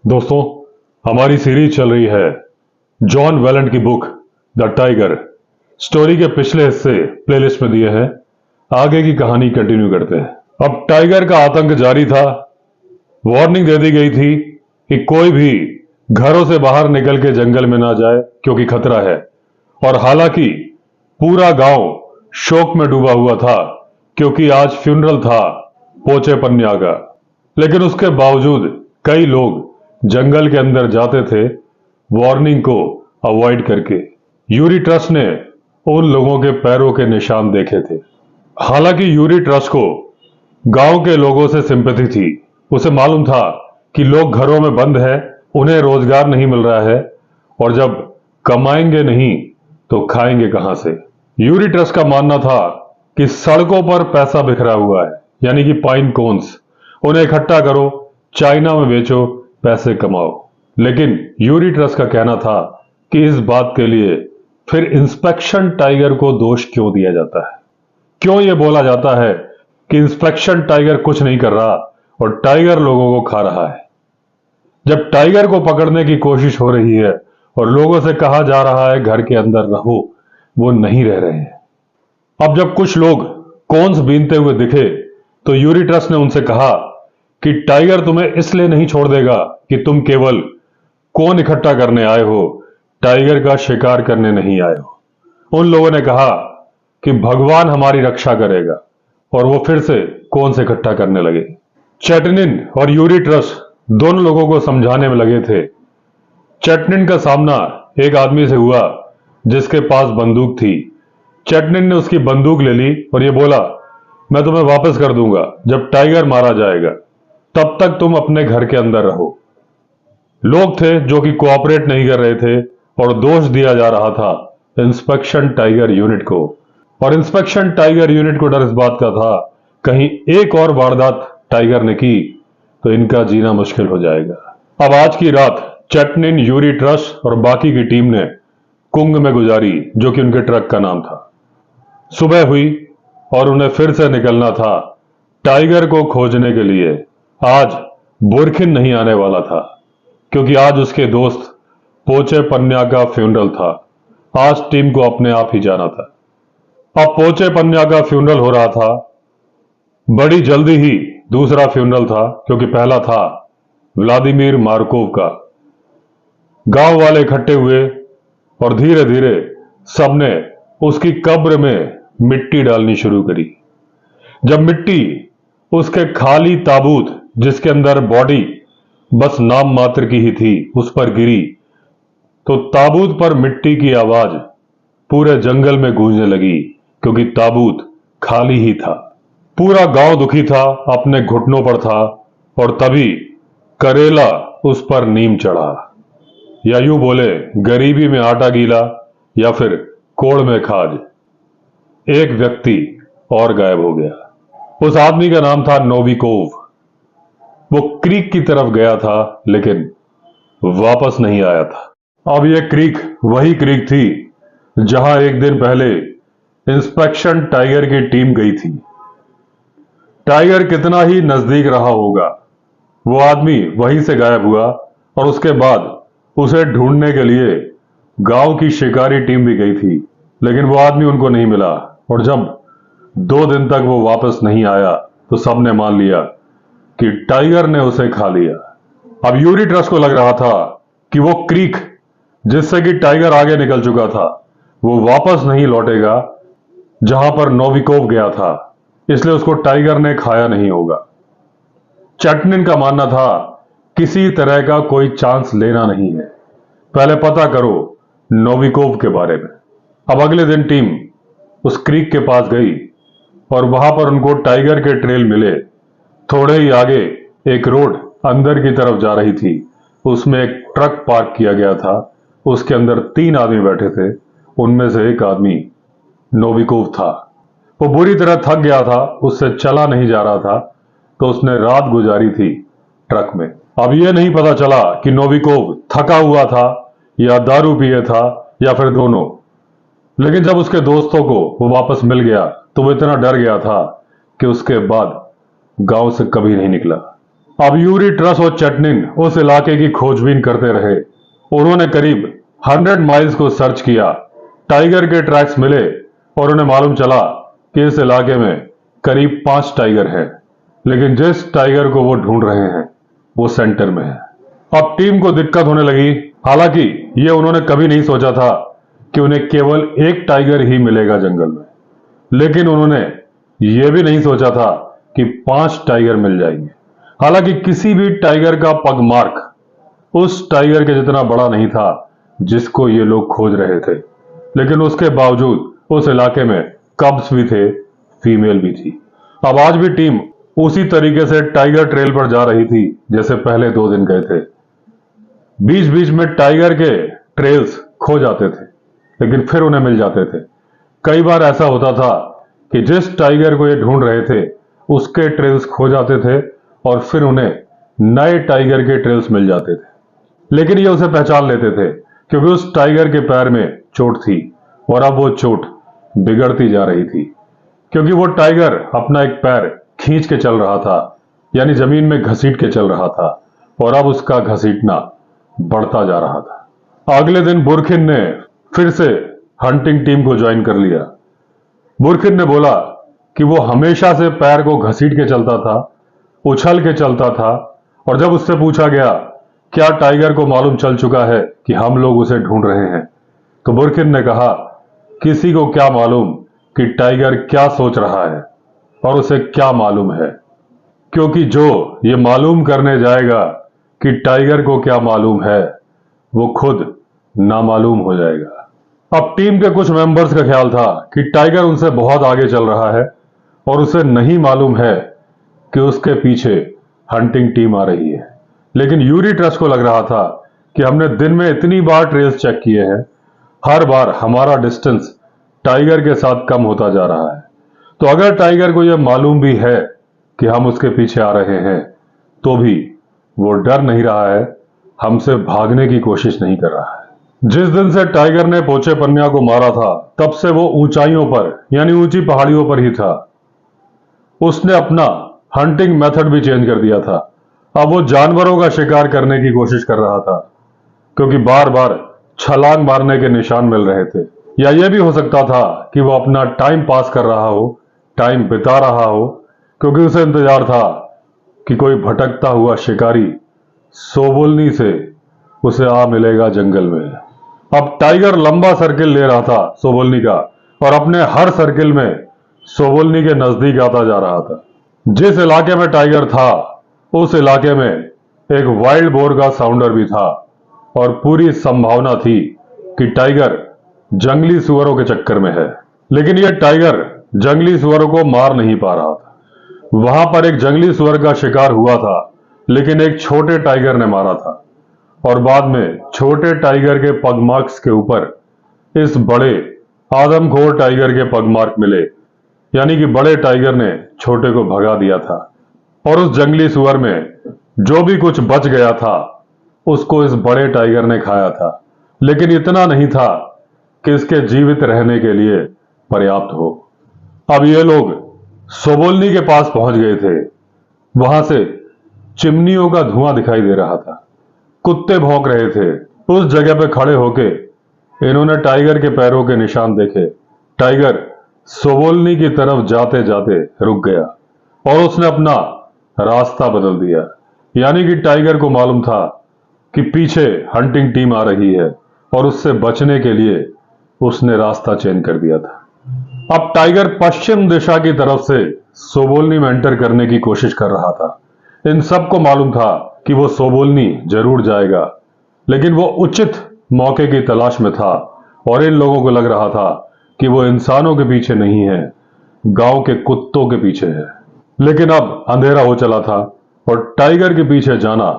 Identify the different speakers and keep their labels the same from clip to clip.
Speaker 1: दोस्तों, हमारी सीरीज चल रही है जॉन वेलेंट की बुक द टाइगर। स्टोरी के पिछले हिस्से प्लेलिस्ट में दिए हैं। आगे की कहानी कंटिन्यू करते हैं। अब टाइगर का आतंक जारी था। वार्निंग दे दी गई थी कि कोई भी घरों से बाहर निकल के जंगल में ना जाए क्योंकि खतरा है। और हालांकि पूरा गांव शोक में डूबा हुआ था क्योंकि आज फ्यूनरल था पोचे पन्या का, लेकिन उसके बावजूद कई लोग जंगल के अंदर जाते थे वार्निंग को अवॉइड करके। यूरी ट्रस्ट ने उन लोगों के पैरों के निशान देखे थे। हालांकि यूरी ट्रस्ट को गांव के लोगों से सिंपैथी थी। उसे मालूम था कि लोग घरों में बंद है, उन्हें रोजगार नहीं मिल रहा है, और जब कमाएंगे नहीं तो खाएंगे कहां से। यूरी ट्रस्ट का मानना था कि सड़कों पर पैसा बिखरा हुआ है, यानी कि पाइन कोन्स, उन्हें इकट्ठा करो, चाइना में बेचो, पैसे कमाओ। लेकिन यूरी ट्रस्ट का कहना था कि इस बात के लिए फिर इंस्पेक्शन टाइगर को दोष क्यों दिया जाता है। क्यों यह बोला जाता है कि इंस्पेक्शन टाइगर कुछ नहीं कर रहा और टाइगर लोगों को खा रहा है, जब टाइगर को पकड़ने की कोशिश हो रही है और लोगों से कहा जा रहा है घर के अंदर रहो, वो नहीं रह रहे हैं। अब जब कुछ लोग कोन्स बीनते हुए दिखे तो यूरी ट्रस्ट ने उनसे कहा कि टाइगर तुम्हें इसलिए नहीं छोड़ देगा कि तुम केवल कोन इकट्ठा करने आए हो, टाइगर का शिकार करने नहीं आए हो। उन लोगों ने कहा कि भगवान हमारी रक्षा करेगा, और वो फिर से कोन्स इकट्ठा करने लगे। चैटनिन और यूरी ट्रस्ट दोनों लोगों को समझाने में लगे थे। चैटनिन का सामना एक आदमी से हुआ जिसके पास बंदूक थी। चैटनिन ने उसकी बंदूक ले ली और ये बोला, मैं तुम्हें वापस कर दूंगा जब टाइगर मारा जाएगा, तब तक तुम अपने घर के अंदर रहो। लोग थे जो कि कोऑपरेट नहीं कर रहे थे और दोष दिया जा रहा था इंस्पेक्शन टाइगर यूनिट को। और इंस्पेक्शन टाइगर यूनिट को डर इस बात का था कहीं एक और वारदात टाइगर ने की तो इनका जीना मुश्किल हो जाएगा। अब आज की रात चैटनिन, यूरी ट्रस्ट और बाकी की टीम ने कुंग में गुजारी, जो कि उनके ट्रक का नाम था। सुबह हुई और उन्हें फिर से निकलना था टाइगर को खोजने के लिए। आज बुरखिन नहीं आने वाला था क्योंकि आज उसके दोस्त पोचे पन्या का फ्यूनरल था। आज टीम को अपने आप ही जाना था। अब पोचे पन्या का फ्यूनरल हो रहा था। बड़ी जल्दी ही दूसरा फ्यूनरल था क्योंकि पहला था व्लादिमीर मार्कोव का। गांव वाले इकट्ठे हुए और धीरे धीरे सबने उसकी कब्र में मिट्टी डालनी शुरू करी। जब मिट्टी उसके खाली ताबूत, जिसके अंदर बॉडी बस नाम मात्र की ही थी, उस पर गिरी तो ताबूत पर मिट्टी की आवाज पूरे जंगल में गूंजने लगी क्योंकि ताबूत खाली ही था। पूरा गांव दुखी था, अपने घुटनों पर था, और तभी करेला उस पर नीम चढ़ा। या यूं बोले, गरीबी में आटा गीला या फिर कोड़ में खाज। एक व्यक्ति और गायब हो गया। उस आदमी का नाम था नोविकोव। वो क्रीक की तरफ गया था लेकिन वापस नहीं आया था। अब यह क्रीक वही क्रीक थी जहां एक दिन पहले इंस्पेक्शन टाइगर की टीम गई थी। टाइगर कितना ही नजदीक रहा होगा, वो आदमी वहीं से गायब हुआ, और उसके बाद उसे ढूंढने के लिए गांव की शिकारी टीम भी गई थी, लेकिन वो आदमी उनको नहीं मिला। और जब 2 दिन तक वो वापस नहीं आया तो सबने मान लिया कि टाइगर ने उसे खा लिया। अब यूरी ट्रस्ट को लग रहा था कि वो क्रीक जिससे कि टाइगर आगे निकल चुका था, वो वापस नहीं लौटेगा जहां पर नोविकोव गया था, इसलिए उसको टाइगर ने खाया नहीं होगा। चैटनिन का मानना था किसी तरह का कोई चांस लेना नहीं है, पहले पता करो नोविकोव के बारे में। अब अगले दिन टीम उस क्रीक के पास गई और वहां पर उनको टाइगर के ट्रेल मिले। थोड़े ही आगे एक रोड अंदर की तरफ जा रही थी, उसमें एक ट्रक पार्क किया गया था। उसके अंदर 3 आदमी बैठे थे, उनमें से एक आदमी नोविकोव था। वो बुरी तरह थक गया था, उससे चला नहीं जा रहा था, तो उसने रात गुजारी थी ट्रक में। अब यह नहीं पता चला कि नोविकोव थका हुआ था या दारू पिए था या फिर दोनों, लेकिन जब उसके दोस्तों को वो वापस मिल गया तो वो इतना डर गया था कि उसके बाद गांव से कभी नहीं निकला। अब यूरी ट्रस और चटनिन उस इलाके की खोजबीन करते रहे। उन्होंने करीब 100 माइल्स को सर्च किया। टाइगर के ट्रैक्स मिले और उन्हें मालूम चला कि इस इलाके में करीब 5 टाइगर हैं, लेकिन जिस टाइगर को वो ढूंढ रहे हैं वो सेंटर में है। अब टीम को दिक्कत होने लगी। हालांकि ये उन्होंने कभी नहीं सोचा था कि उन्हें केवल एक टाइगर ही मिलेगा जंगल में, लेकिन उन्होंने ये भी नहीं सोचा था कि 5 टाइगर मिल जाएंगे। हालांकि किसी भी टाइगर का पग मार्क उस टाइगर के जितना बड़ा नहीं था जिसको ये लोग खोज रहे थे, लेकिन उसके बावजूद उस इलाके में कब्स भी थे, फीमेल भी थी। अब आज भी टीम उसी तरीके से टाइगर ट्रेल पर जा रही थी जैसे पहले 2 दिन गए थे। बीच बीच में टाइगर के ट्रेल्स खो जाते थे, लेकिन फिर उन्हें मिल जाते थे। कई बार ऐसा होता था कि जिस टाइगर को ये ढूंढ रहे थे उसके ट्रेल्स खो जाते थे और फिर उन्हें नए टाइगर के ट्रेल्स मिल जाते थे, लेकिन ये उसे पहचान लेते थे क्योंकि उस टाइगर के पैर में चोट थी और अब वो चोट बिगड़ती जा रही थी, क्योंकि वो टाइगर अपना एक पैर खींच के चल रहा था, यानी जमीन में घसीट के चल रहा था, और अब उसका घसीटना बढ़ता जा रहा था। अगले दिन बुरखिन ने फिर से हंटिंग टीम को ज्वाइन कर लिया। बुरखिन ने बोला कि वो हमेशा से पैर को घसीट के चलता था, उछल के चलता था, और जब उससे पूछा गया क्या टाइगर को मालूम चल चुका है कि हम लोग उसे ढूंढ रहे हैं, तो बुरखिन ने कहा किसी को क्या मालूम कि टाइगर क्या सोच रहा है और उसे क्या मालूम है, क्योंकि जो ये मालूम करने जाएगा कि टाइगर को क्या मालूम है वो खुद नामालूम हो जाएगा। अब टीम के कुछ मेंबर्स का ख्याल था कि टाइगर उनसे बहुत आगे चल रहा है और उसे नहीं मालूम है कि उसके पीछे हंटिंग टीम आ रही है, लेकिन यूरी ट्रस्ट को लग रहा था कि हमने दिन में इतनी बार ट्रेल्स चेक किए हैं, हर बार हमारा डिस्टेंस टाइगर के साथ कम होता जा रहा है, तो अगर टाइगर को यह मालूम भी है कि हम उसके पीछे आ रहे हैं तो भी वो डर नहीं रहा है, हमसे भागने की कोशिश नहीं कर रहा है। जिस दिन से टाइगर ने पोचे पन्या को मारा था तब से वो ऊंचाइयों पर यानी ऊंची पहाड़ियों पर ही था। उसने अपना हंटिंग मेथड भी चेंज कर दिया था। अब वो जानवरों का शिकार करने की कोशिश कर रहा था, क्योंकि बार बार छलांग मारने के निशान मिल रहे थे। या यह भी हो सकता था कि वो अपना टाइम पास कर रहा हो, टाइम बिता रहा हो, क्योंकि उसे इंतजार था कि कोई भटकता हुआ शिकारी सोबोलनी से उसे आ मिलेगा जंगल में। अब टाइगर लंबा सर्किल ले रहा था सोबोलनी का, और अपने हर सर्किल में सोबोलनी के नजदीक आता जा रहा था। जिस इलाके में टाइगर था उस इलाके में एक वाइल्ड बोर का साउंडर भी था, और पूरी संभावना थी कि टाइगर जंगली सुअरों के चक्कर में है, लेकिन यह टाइगर जंगली सुअरों को मार नहीं पा रहा था। वहां पर एक जंगली सुअर का शिकार हुआ था, लेकिन एक छोटे टाइगर ने मारा था, और बाद में छोटे टाइगर के पगमार्क्स के ऊपर इस बड़े आदमखोर टाइगर के पगमार्क मिले, यानी कि बड़े टाइगर ने छोटे को भगा दिया था, और उस जंगली सुअर में जो भी कुछ बच गया था उसको इस बड़े टाइगर ने खाया था, लेकिन इतना नहीं था कि इसके जीवित रहने के लिए पर्याप्त हो। अब ये लोग सोबोलनी के पास पहुंच गए थे। वहां से चिमनियों का धुआं दिखाई दे रहा था, कुत्ते भौंक रहे थे। उस जगह पे खड़े होके इन्होंने टाइगर के पैरों के निशान देखे। टाइगर सोबोलनी की तरफ जाते जाते रुक गया और उसने अपना रास्ता बदल दिया, यानी कि टाइगर को मालूम था कि पीछे हंटिंग टीम आ रही है, और उससे बचने के लिए उसने रास्ता चेंज कर दिया था। अब टाइगर पश्चिम दिशा की तरफ से सोबोलनी में एंटर करने की कोशिश कर रहा था। इन सबको मालूम था कि वो सोबोलनी जरूर जाएगा, लेकिन वो उचित मौके की तलाश में था, और इन लोगों को लग रहा था कि वो इंसानों के पीछे नहीं है, गांव के कुत्तों के पीछे है। लेकिन अब अंधेरा हो चला था और टाइगर के पीछे जाना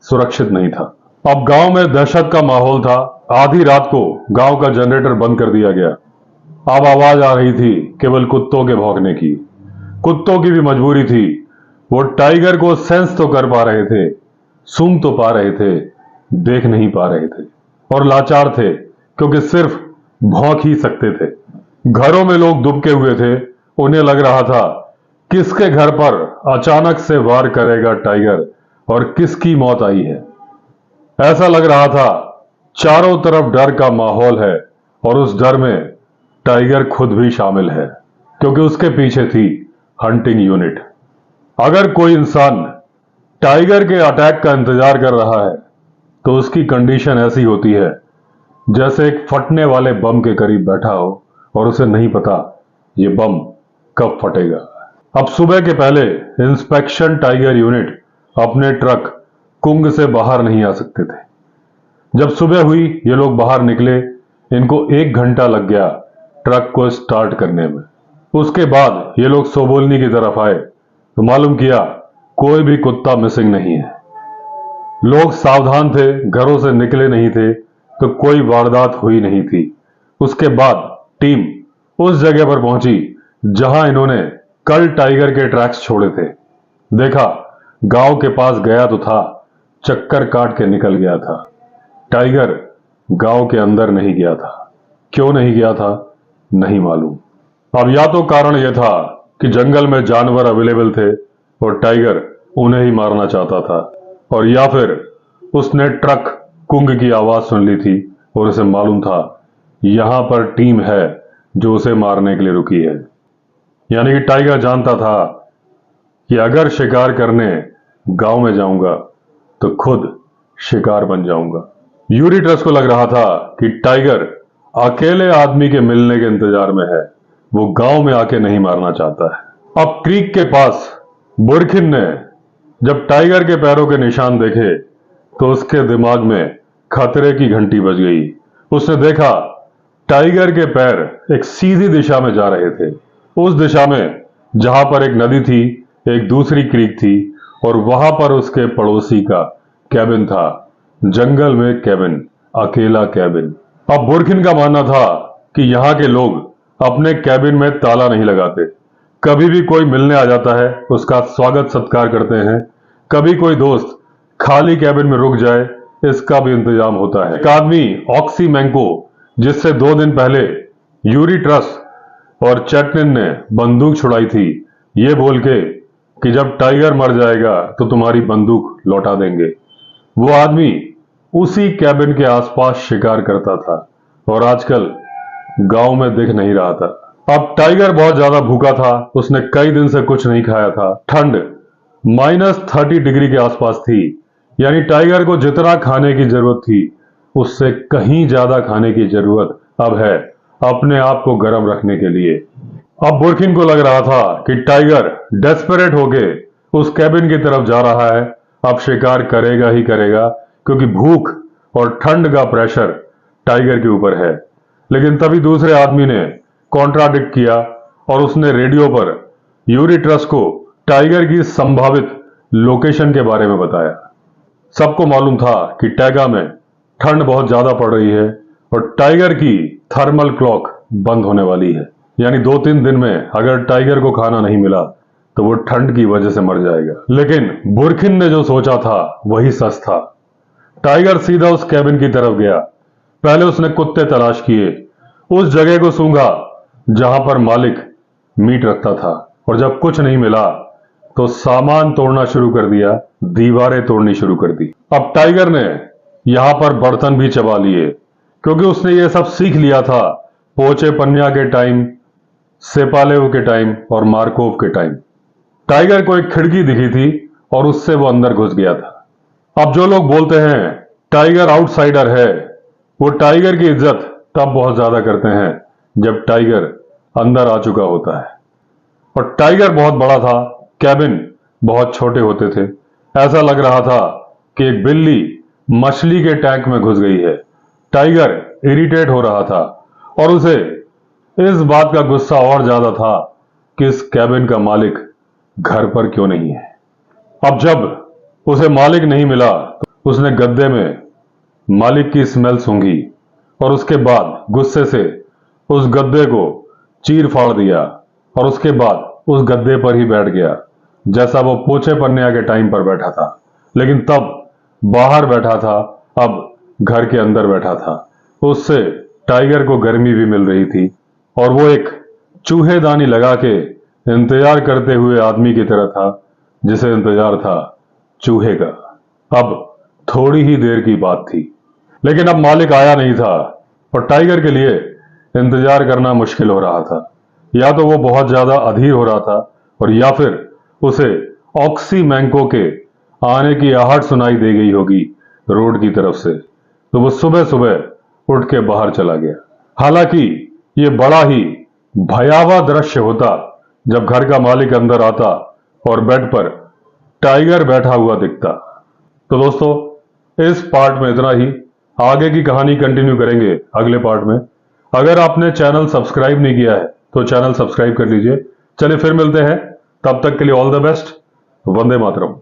Speaker 1: सुरक्षित नहीं था। अब गांव में दहशत का माहौल था। आधी रात को गांव का जनरेटर बंद कर दिया गया। अब आवाज आ रही थी केवल कुत्तों के भौंकने की। कुत्तों की भी मजबूरी थी, वो टाइगर को सेंस तो कर पा रहे थे, सूंघ तो पा रहे थे, देख नहीं पा रहे थे, और लाचार थे क्योंकि सिर्फ भौंक ही सकते थे। घरों में लोग दुबके हुए थे। उन्हें लग रहा था किसके घर पर अचानक से वार करेगा टाइगर और किसकी मौत आई है। ऐसा लग रहा था चारों तरफ डर का माहौल है और उस डर में टाइगर खुद भी शामिल है, क्योंकि उसके पीछे थी हंटिंग यूनिट। अगर कोई इंसान टाइगर के अटैक का इंतजार कर रहा है तो उसकी कंडीशन ऐसी होती है जैसे एक फटने वाले बम के करीब बैठा हो और उसे नहीं पता ये बम कब फटेगा। अब सुबह के पहले इंस्पेक्शन टाइगर यूनिट अपने ट्रक कुंग से बाहर नहीं आ सकते थे। जब सुबह हुई ये लोग बाहर निकले, इनको 1 घंटा लग गया ट्रक को स्टार्ट करने में। उसके बाद ये लोग सोबोलनी की तरफ आए तो मालूम किया कोई भी कुत्ता मिसिंग नहीं है। लोग सावधान थे, घरों से निकले नहीं थे, तो कोई वारदात हुई नहीं थी। उसके बाद टीम उस जगह पर पहुंची जहां इन्होंने कल टाइगर के ट्रैक्स छोड़े थे। देखा गांव के पास गया तो था, चक्कर काट के निकल गया था। टाइगर गांव के अंदर नहीं गया था। क्यों नहीं गया था नहीं मालूम। अब या तो कारण यह था कि जंगल में जानवर अवेलेबल थे और टाइगर उन्हें ही मारना चाहता था, और या फिर उसने ट्रक कुंग की आवाज सुन ली थी और उसे मालूम था यहां पर टीम है जो उसे मारने के लिए रुकी है। यानी कि टाइगर जानता था कि अगर शिकार करने गांव में जाऊंगा तो खुद शिकार बन जाऊंगा। यूरी ट्रस को लग रहा था कि टाइगर अकेले आदमी के मिलने के इंतजार में है, वो गांव में आके नहीं मारना चाहता है। अब क्रीक के पास बुरखिन ने जब टाइगर के पैरों के निशान देखे तो उसके दिमाग में खतरे की घंटी बज गई। उसने देखा टाइगर के पैर एक सीधी दिशा में जा रहे थे, उस दिशा में जहां पर एक नदी थी, एक दूसरी क्रीक थी और वहां पर उसके पड़ोसी का कैबिन था। जंगल में कैबिन, अकेला कैबिन। अब बुरखिन का मानना था कि यहां के लोग अपने कैबिन में ताला नहीं लगाते। कभी भी कोई मिलने आ जाता है उसका स्वागत सत्कार करते हैं। कभी कोई दोस्त खाली कैबिन में रुक जाए इसका भी इंतजाम होता है। एक आदमी ऑक्सी मैंको, जिससे 2 दिन पहले यूरी ट्रस और चैटनिन ने बंदूक छुड़ाई थी, ये बोल के कि जब टाइगर मर जाएगा तो तुम्हारी बंदूक लौटा देंगे, वो आदमी उसी कैबिन के आसपास शिकार करता था और आजकल गांव में दिख नहीं रहा था। अब टाइगर बहुत ज्यादा भूखा था, उसने कई दिन से कुछ नहीं खाया था। ठंड -30 डिग्री के आसपास थी, यानी टाइगर को जितना खाने की जरूरत थी उससे कहीं ज्यादा खाने की जरूरत अब है अपने आप को गर्म रखने के लिए। अब बुरखिन को लग रहा था कि टाइगर डेस्परेट होके उस कैबिन की तरफ जा रहा है, अब शिकार करेगा ही करेगा, क्योंकि भूख और ठंड का प्रेशर टाइगर के ऊपर है। लेकिन तभी दूसरे आदमी ने कॉन्ट्राडिक्ट किया और उसने रेडियो पर यूरी ट्रस को टाइगर की संभावित लोकेशन के बारे में बताया। सबको मालूम था कि टैगा में ठंड बहुत ज्यादा पड़ रही है और टाइगर की थर्मल क्लॉक बंद होने वाली है, यानी 2-3 दिन में अगर टाइगर को खाना नहीं मिला तो वो ठंड की वजह से मर जाएगा। लेकिन बुरखिन ने जो सोचा था वही सच था। टाइगर सीधा उस कैबिन की तरफ गया। पहले उसने कुत्ते तलाश किए, उस जगह को सूंघा जहां पर मालिक मीट रखता था, और जब कुछ नहीं मिला तो सामान तोड़ना शुरू कर दिया, दीवारें तोड़नी शुरू कर दी। अब टाइगर ने यहां पर बर्तन भी चबा लिए, क्योंकि उसने ये सब सीख लिया था पोचे पन्या के टाइम, सेपालेव के टाइम और मार्कोव के टाइम। टाइगर को एक खिड़की दिखी थी और उससे वो अंदर घुस गया था। अब जो लोग बोलते हैं टाइगर आउटसाइडर है, वो टाइगर की इज्जत तब बहुत ज्यादा करते हैं जब टाइगर अंदर आ चुका होता है। और टाइगर बहुत बड़ा था, कैबिन बहुत छोटे होते थे। ऐसा लग रहा था कि एक बिल्ली मछली के टैंक में घुस गई है। टाइगर इरिटेट हो रहा था और उसे इस बात का गुस्सा और ज्यादा था कि इस कैबिन का मालिक घर पर क्यों नहीं है। अब जब उसे मालिक नहीं मिला तो उसने गद्दे में मालिक की स्मेल सूंघी और उसके बाद गुस्से से उस गद्दे को चीर फाड़ दिया और उसके बाद उस गद्दे पर ही बैठ गया जैसा वो पोछे पन्या के टाइम पर बैठा था। लेकिन तब बाहर बैठा था, अब घर के अंदर बैठा था। उससे टाइगर को गर्मी भी मिल रही थी और वो एक चूहेदानी लगा के इंतजार करते हुए आदमी की तरह था जिसे इंतजार था चूहे का। अब थोड़ी ही देर की बात थी, लेकिन अब मालिक आया नहीं था और टाइगर के लिए इंतजार करना मुश्किल हो रहा था। या तो वो बहुत ज्यादा अधीर हो रहा था और या फिर उसे ऑक्सी मैंको के आने की आहट सुनाई दे गई होगी रोड की तरफ से, तो वो सुबह सुबह उठ के बाहर चला गया। हालांकि ये बड़ा ही भयावह दृश्य होता जब घर का मालिक अंदर आता और बेड पर टाइगर बैठा हुआ दिखता। तो दोस्तों, इस पार्ट में इतना ही। आगे की कहानी कंटिन्यू करेंगे अगले पार्ट में। अगर आपने चैनल सब्सक्राइब नहीं किया है तो चैनल सब्सक्राइब कर लीजिए। चलिए फिर मिलते हैं, तब तक के लिए all the best. Vande Mataram.